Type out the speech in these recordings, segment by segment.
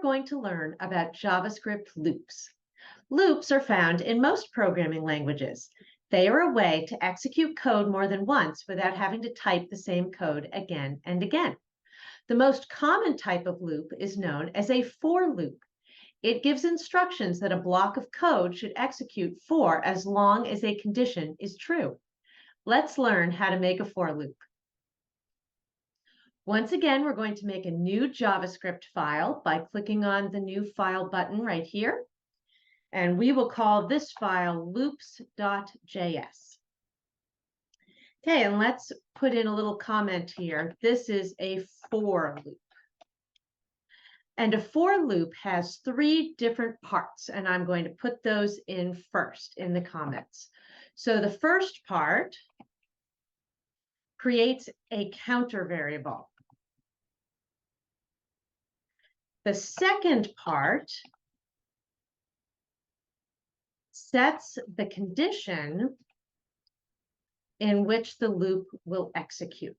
going to learn about JavaScript loops. Loops are found in most programming languages. They are a way to execute code more than once without having to type the same code again and again. The most common type of loop is known as a for loop. It gives instructions that a block of code should execute for as long as a condition is true. Let's learn how to make a for loop. Once again, we're going to make a new JavaScript file by clicking on the new file button right here. And we will call this file loops.js. Okay, and let's put in a little comment here. This is a for loop. And a for loop has three different parts, and I'm going to put those in first in the comments. So the first part creates a counter variable. The second part sets the condition in which the loop will execute.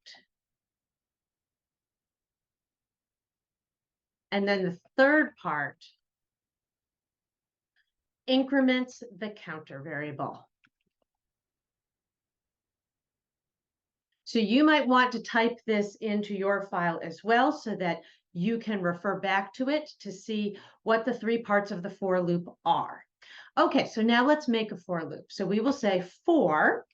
And then the third part increments the counter variable. So you might want to type this into your file as well so that you can refer back to it to see what the three parts of the for loop are. Okay, so now let's make a for loop. So we will say for,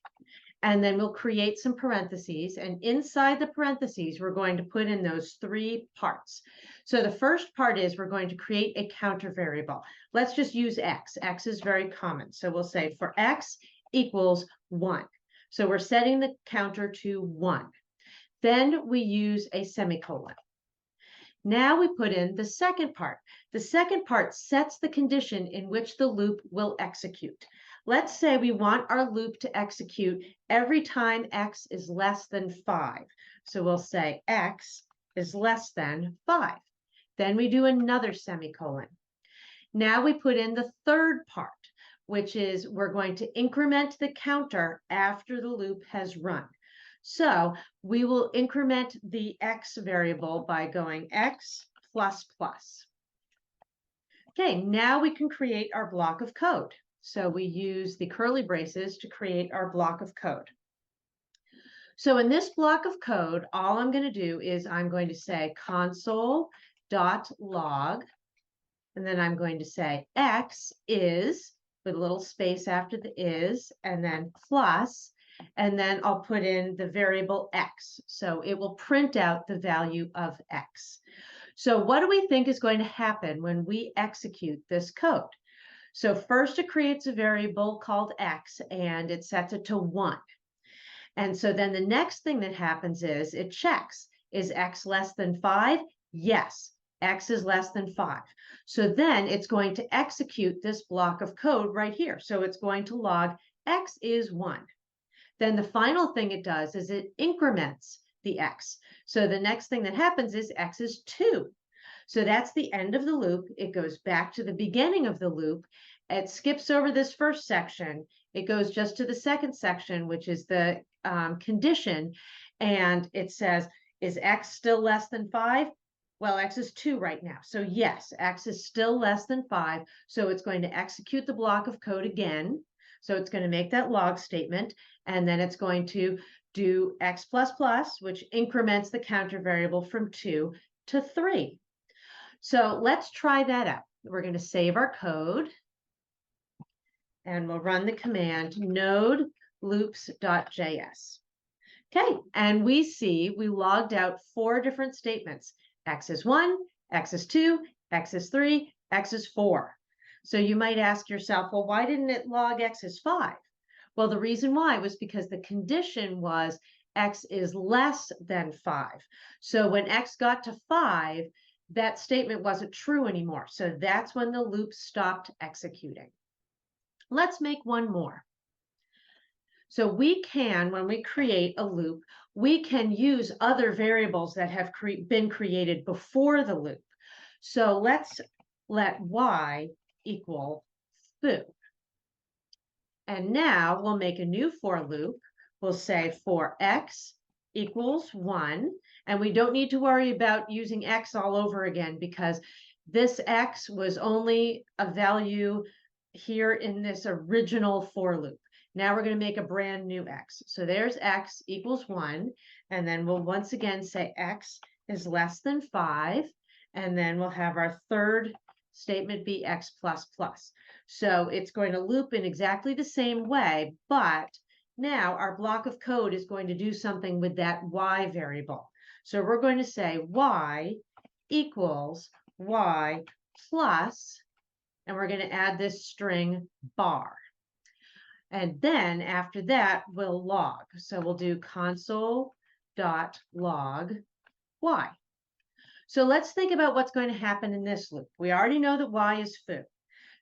and then we'll create some parentheses. And inside the parentheses, we're going to put in those three parts. So the first part is we're going to create a counter variable. Let's just use x. X is very common. So we'll say for x equals 1. So we're setting the counter to 1. Then we use a semicolon. Now we put in the second part. The second part sets the condition in which the loop will execute. Let's say we want our loop to execute every time x is less than 5. So we'll say x is less than 5. Then we do another semicolon. Now we put in the third part, which is we're going to increment the counter after the loop has run. So we will increment the x variable by going x plus plus. Okay, now we can create our block of code. So we use the curly braces to create our block of code. So in this block of code, all I'm going to do is I'm going to say console.log, and then I'm going to say x is, with a little space after the is, and then plus, and then I'll put in the variable x. So it will print out the value of x. So what do we think is going to happen when we execute this code? So first it creates a variable called x, and it sets it to 1. And so then the next thing that happens is it checks, is x less than 5? Yes, x is less than 5. So then it's going to execute this block of code right here. So it's going to log x is 1. Then the final thing it does is it increments the x. So the next thing that happens is x is 2. So that's the end of the loop. It goes back to the beginning of the loop. It skips over this first section. It goes just to the second section, which is the condition. And it says, is x still less than 5? Well, x is 2 right now. So yes, x is still less than 5. So it's going to execute the block of code again. So it's going to make that log statement, and then it's going to do x plus plus, which increments the counter variable from 2 to 3. So let's try that out. We're going to save our code, and we'll run the command node loops.js. Okay, and we see we logged out 4 different statements. X is 1, x is 2, x is 3, x is 4. So you might ask yourself, well, why didn't it log x is 5? Well, the reason why was because the condition was x is less than 5. So when x got to 5, that statement wasn't true anymore. So that's when the loop stopped executing. Let's make one more. So we can, when we create a loop, we can use other variables that have been created before the loop. So let's let y equal foo. And now we'll make a new for loop. We'll say for x equals 1. And we don't need to worry about using x all over again because This X was only a value here in this original for loop. Now we're going to make a brand new X. So there's X equals 1. And then we'll once again say X is less than 5. And then we'll have our third statement be X plus plus. So it's going to loop in exactly the same way, but now our block of code is going to do something with that Y variable. So we're going to say Y equals Y plus, and we're going to add this string bar. And then after that, we'll log. So we'll do console.log Y. So let's think about what's going to happen in this loop. We already know that Y is foo.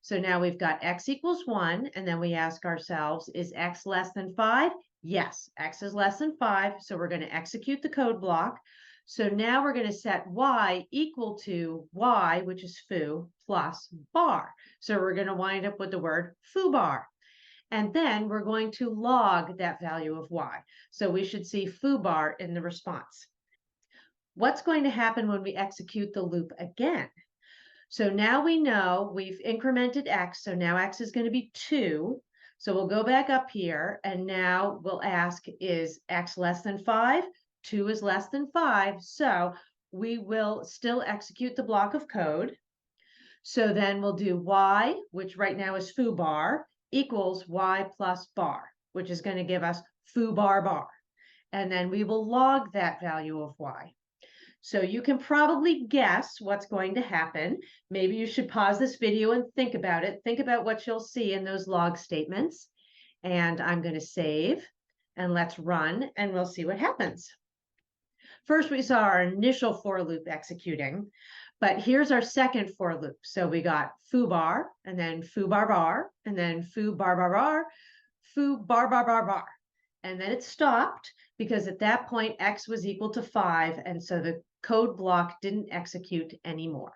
So now we've got X equals 1, and then we ask ourselves, is X less than 5? Yes, X is less than 5, so we're going to execute the code block. So now we're going to set Y equal to Y, which is foo, plus bar. So we're going to wind up with the word foo bar. And then we're going to log that value of Y. So we should see foo bar in the response. What's going to happen when we execute the loop again? So now we know we've incremented X. So now X is going to be 2. So we'll go back up here and now we'll ask, is X less than 5? 2 is less than 5. So we will still execute the block of code. So then we'll do Y, which right now is foo bar, equals Y plus bar, which is going to give us foo bar bar. And then we will log that value of Y. So you can probably guess what's going to happen. Maybe you should pause this video and think about it. Think about what you'll see in those log statements. And I'm going to save and let's run and we'll see what happens. First, we saw our initial for loop executing, but here's our second for loop. So we got foo bar and then foo bar bar and then foo bar bar bar, foo bar bar bar bar. And then it stopped because at that point, X was equal to 5. And so the code block didn't execute anymore.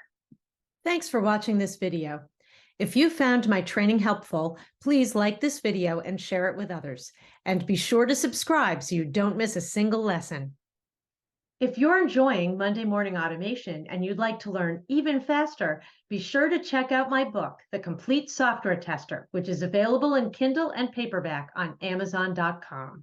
Thanks for watching this video. If you found my training helpful, please like this video and share it with others. And be sure to subscribe so you don't miss a single lesson. If you're enjoying Monday Morning Automation and you'd like to learn even faster, be sure to check out my book, The Complete Software Tester, which is available in Kindle and paperback on Amazon.com.